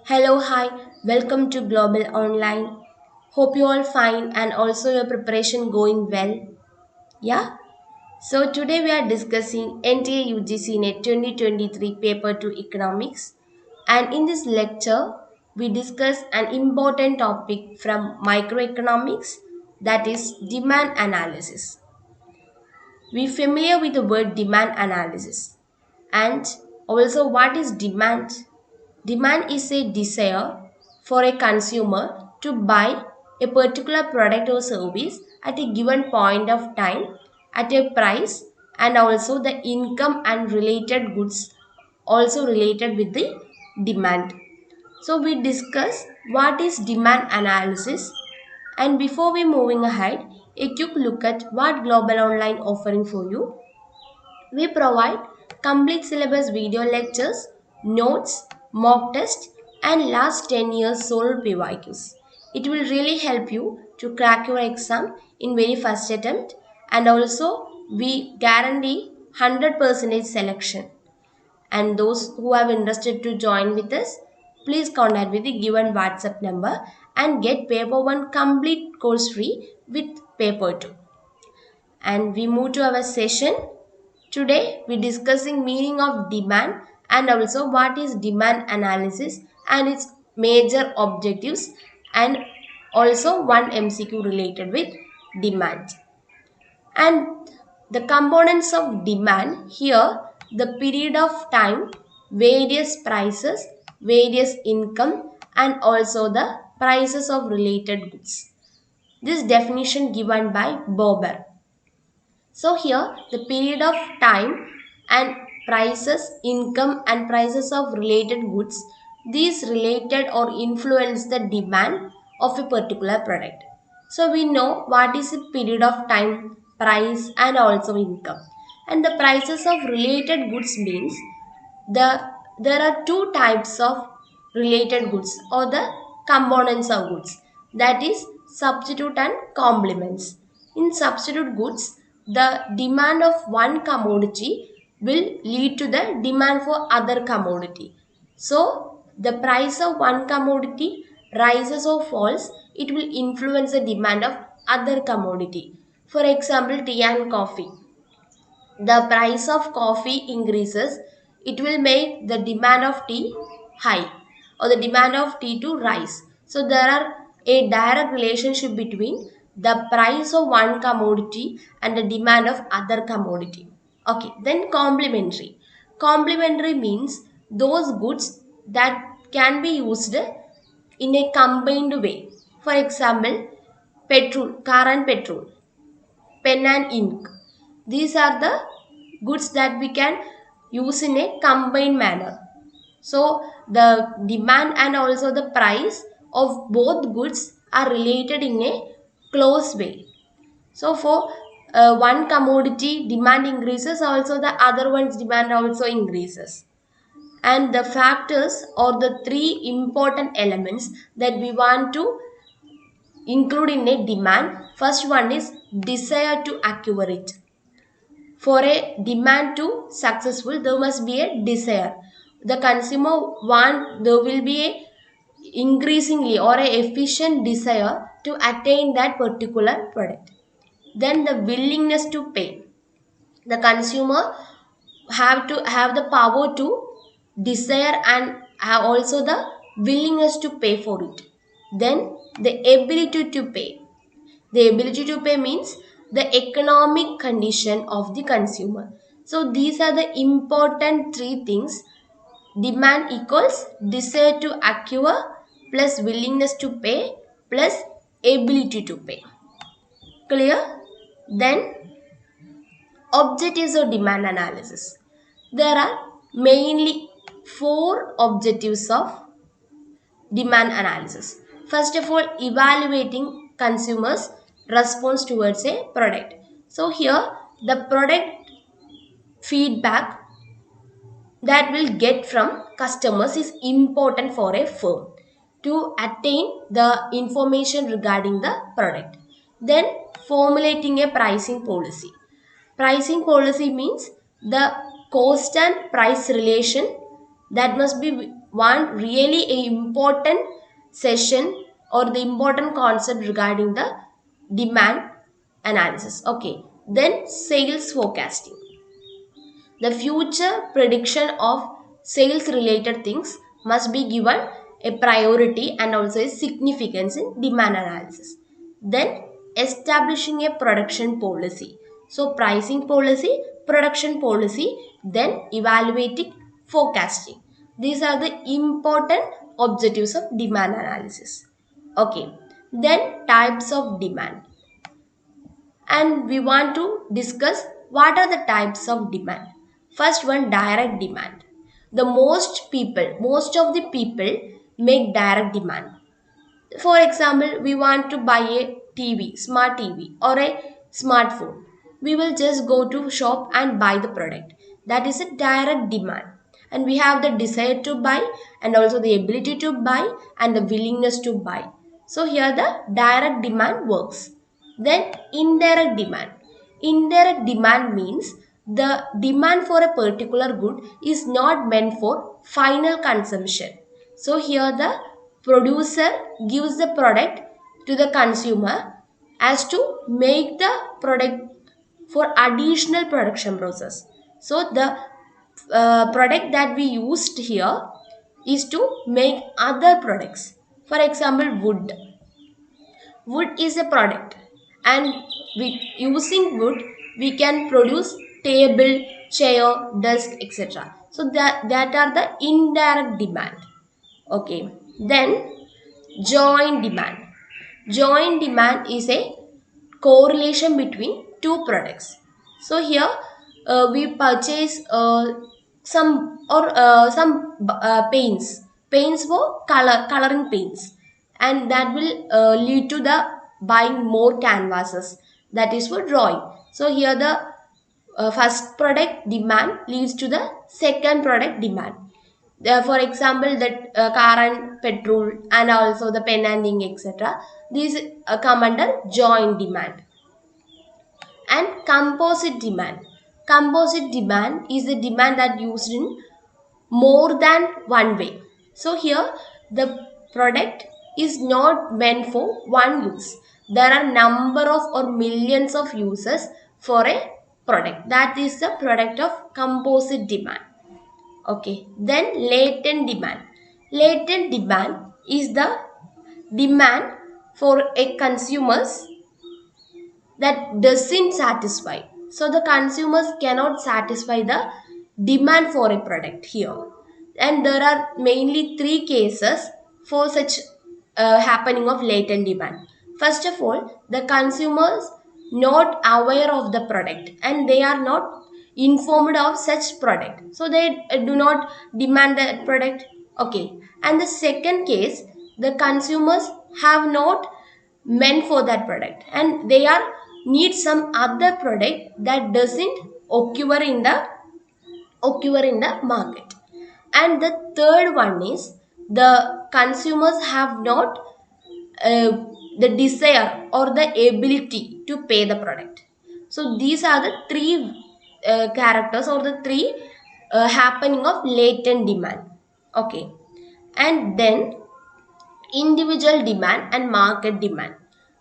Hello, hi, welcome to Global Online. Hope you all fine and also your preparation going well. Yeah? So today we are discussing NTA UGC NET 2023 Paper 2 Economics. And in this lecture, we discuss an important topic from microeconomics, that is demand analysis. We familiar with the word demand analysis. And also what is demand? Demand is a desire for a consumer to buy a particular product or service at a given point of time at a price, and also the income and related goods also related with the demand. So we discuss what is demand analysis, and before we moving ahead, a quick look at what Global Online offering for you. We provide complete syllabus video lectures, notes, mock tests, and last 10 years solved PYQs. It will really help you to crack your exam in very first attempt, and also we guarantee 100% selection. And those who have interested to join with us, please contact with the given WhatsApp number and get paper 1 complete course free with paper 2. And we move to our session. Today we discussing meaning of demand and also what is demand analysis and its major objectives, and also one MCQ related with demand. And the components of demand here: the period of time, various prices, various income, and also the prices of related goods. This definition given by Bober. So here the period of time and prices, income and prices of related goods, these related or influence the demand of a particular product. So we know what is the period of time, price and also income. And the prices of related goods means there are two types of related goods or the components of goods, that is substitute and complements. In substitute goods, the demand of one commodity will lead to the demand for other commodity. So the price of one commodity rises or falls, it will influence the demand of other commodity. For example, tea and coffee. The price of coffee increases, it will make the demand of tea high or the demand of tea to rise. So there are a direct relationship between the price of one commodity and the demand of other commodity. Okay, then complementary. Complementary means those goods that can be used in a combined way. For example, petrol, car and petrol, pen and ink. These are the goods that we can use in a combined manner. So the demand and also the price of both goods are related in a close way. So for one commodity demand increases, also the other one's demand also increases. And the factors or the three important elements that we want to include in a demand. First one is desire to acquire it. For a demand to successful, there must be a desire. The consumer want, there will be a increasingly or a efficient desire to attain that particular product. Then the willingness to pay. The consumer have to have the power to desire and have also the willingness to pay for it. Then the ability to pay. The ability to pay means the economic condition of the consumer. So these are the important three things. Demand equals desire to acquire plus willingness to pay plus ability to pay. Clear? Then objectives of demand analysis. There are mainly four objectives of demand analysis. First of all, evaluating consumers' response towards a product. So here the product feedback that will get from customers is important for a firm to attain the information regarding the product. Then formulating a pricing policy. Pricing policy means the cost and price relation that must be one really a important session or the important concept regarding the demand analysis. Okay, then sales forecasting. The future prediction of sales related things must be given a priority and also a significance in demand analysis. Then establishing a production policy. So pricing policy, production policy, then evaluating forecasting. These are the important objectives of demand analysis. Okay, then types of demand, and we want to discuss what are the types of demand. First one, direct demand. Most of the people make direct demand. For example, we want to buy a TV, smart TV or a smartphone. We will just go to shop and buy the product. That is a direct demand. And we have the desire to buy and also the ability to buy and the willingness to buy. So here the direct demand works. Then indirect demand. Indirect demand means the demand for a particular good is not meant for final consumption. So here the producer gives the product to the consumer as to make the product for additional production process. So the product that we used here is to make other products. For example, wood is a product, and with using wood we can produce table, chair, desk, etc. So that are the indirect demand. Okay, then joint demand. Joint demand is a correlation between two products. So here we purchase some paints for coloring paints, and that will lead to the buying more canvases, that is for drawing. So here the first product demand leads to the second product demand. For example, that car and petrol and also the pen and ink, etc. These come under joint demand. And composite demand. Composite demand is the demand that used in more than one way. So here the product is not meant for one use. There are number of or millions of uses for a product. That is the product of composite demand. Okay, then latent demand. Latent demand is the demand for a consumers that doesn't satisfy. So the consumers cannot satisfy the demand for a product here. And there are mainly three cases for such happening of latent demand. First of all, the consumers not aware of the product and they are not informed of such product, so they do not demand that product. Okay, and the second case, the consumers have not meant for that product and they are need some other product that doesn't occur in the market. And the third one is the consumers have not uh, the desire or the ability to pay the product. So these are the three characters or the three happening of latent demand. Okay, and then individual demand and market demand.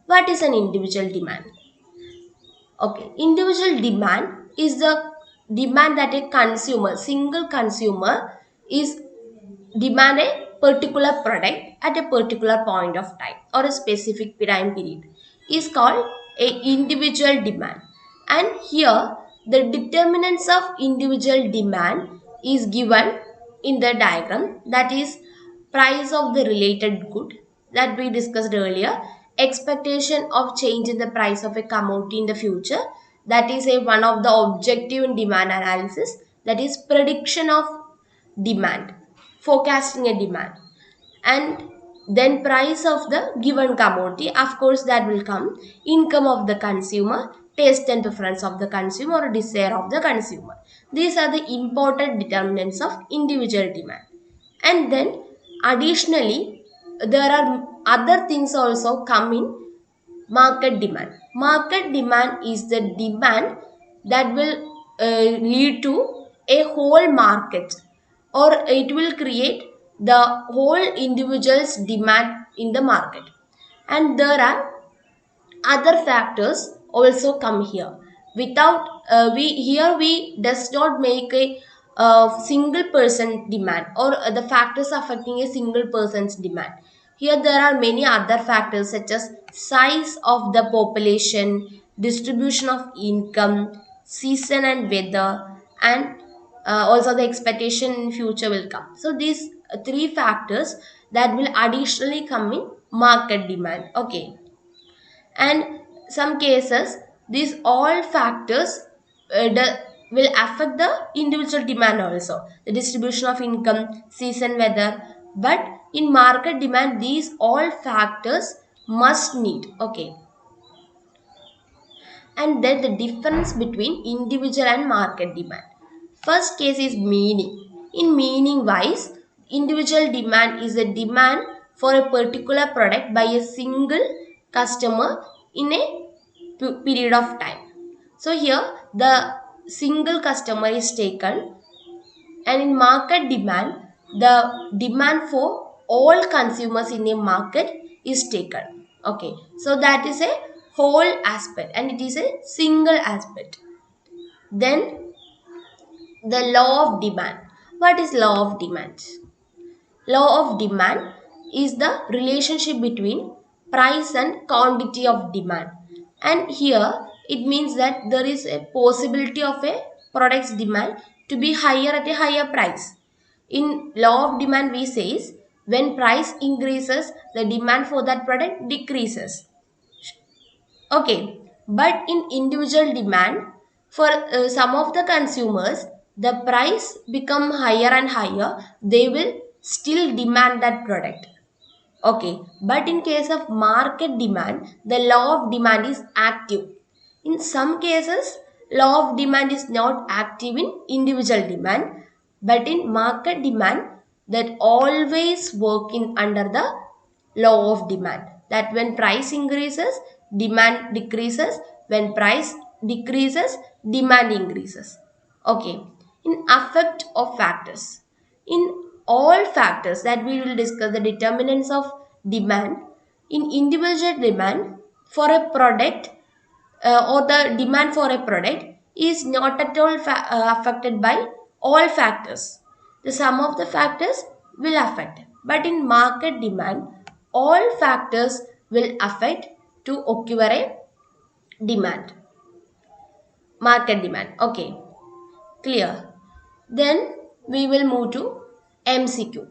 What is an individual demand? Okay, individual demand is the demand that a consumer, single consumer, is demand a particular product at a particular point of time or a specific time period is called a individual demand. And here the determinants of individual demand is given in the diagram, that is price of the related good that we discussed earlier, expectation of change in the price of a commodity in the future, that is a one of the objective in demand analysis, that is prediction of demand, forecasting a demand. And then price of the given commodity, of course that will come, income of the consumer, taste and preference of the consumer or desire of the consumer. These are the important determinants of individual demand. And then additionally there are other things also come in market demand. Market demand is the demand that will lead to a whole market, or it will create the whole individual's demand in the market. And there are other factors also come here. Without we here we does not make a single person demand, or the factors affecting a single person's demand. Here there are many other factors such as size of the population, distribution of income, season and weather, and also the expectation in future will come. So these three factors that will additionally come in market demand. Okay, and some cases these all factors will affect the individual demand also, the distribution of income, season, weather. But in market demand these all factors must need. Okay, and then the difference between individual and market demand. First case is meaning. In meaning wise, individual demand is a demand for a particular product by a single customer in a period of time. So here the single customer is taken, and in market demand the demand for all consumers in a market is taken. Okay, so that is a whole aspect and it is a single aspect. Then the law of demand. What is law of demand? Law of demand is the relationship between price and quantity of demand. And here it means that there is a possibility of a product's demand to be higher at a higher price. In law of demand we says when price increases, the demand for that product decreases. Okay, but in individual demand, for some of the consumers, the price become higher and higher. They will still demand that product. Okay, but in case of market demand, the law of demand is active. In some cases, law of demand is not active in individual demand, but in market demand, that always working under the law of demand. That when price increases, demand decreases. When price decreases, demand increases. Okay, in effect of factors. In all factors that we will discuss the determinants of demand. In individual demand for a product or the demand for a product is not at all affected by all factors. The sum of the factors will affect, but in market demand all factors will affect to occur a demand, market demand. Okay, clear. Then we will move to MCQ.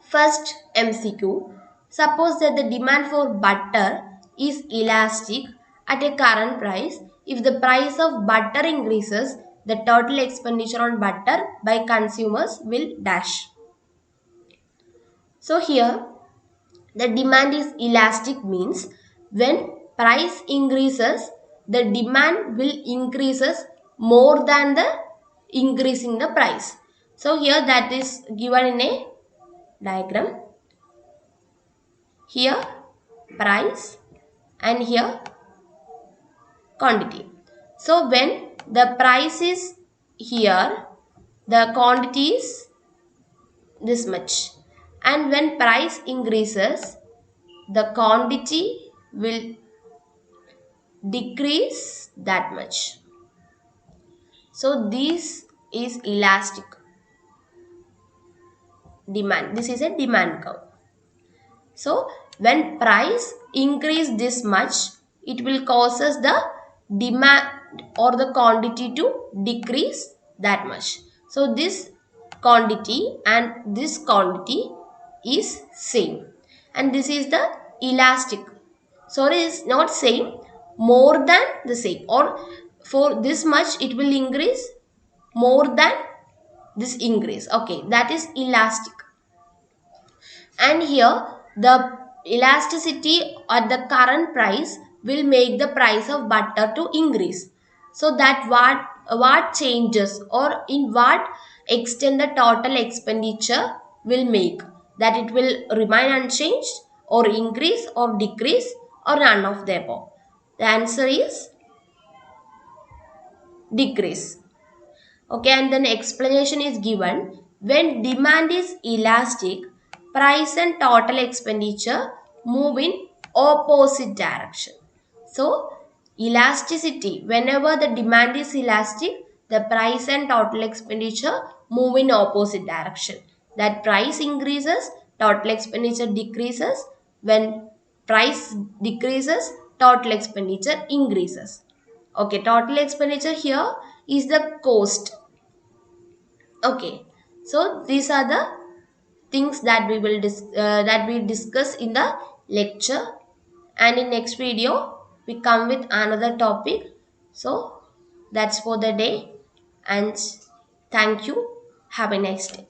First MCQ. Suppose that the demand for butter is elastic at a current price. If the price of butter increases, the total expenditure on butter by consumers will dash. So here the demand is elastic means when price increases, the demand will increases more than the increase in the price. So here that is given in a diagram. Here price and here quantity. So when the price is here, the quantity is this much, and when price increases, the quantity will decrease that much. So this is elastic demand. This is a demand curve. So when price increase this much, it will causes the demand or the quantity to decrease that much. So this quantity and this quantity is same, and this is the elastic. Sorry, is not same, more than the same, or for this much it will increase more than this increase. Okay, that is elastic. And here the elasticity at the current price will make the price of butter to increase. So that what changes or in what extent the total expenditure will make, that it will remain unchanged or increase or decrease or none of the above. The answer is decrease. Okay, and then explanation is given. When demand is elastic, price and total expenditure move in opposite direction. So, elasticity, whenever the demand is elastic, the price and total expenditure move in opposite direction. That price increases, total expenditure decreases. When price decreases, total expenditure increases. Okay, total expenditure here is the cost. Okay, so these are the things that that we discuss in the lecture, and in next video we come with another topic. So that's for the day, and thank you. Have a nice day.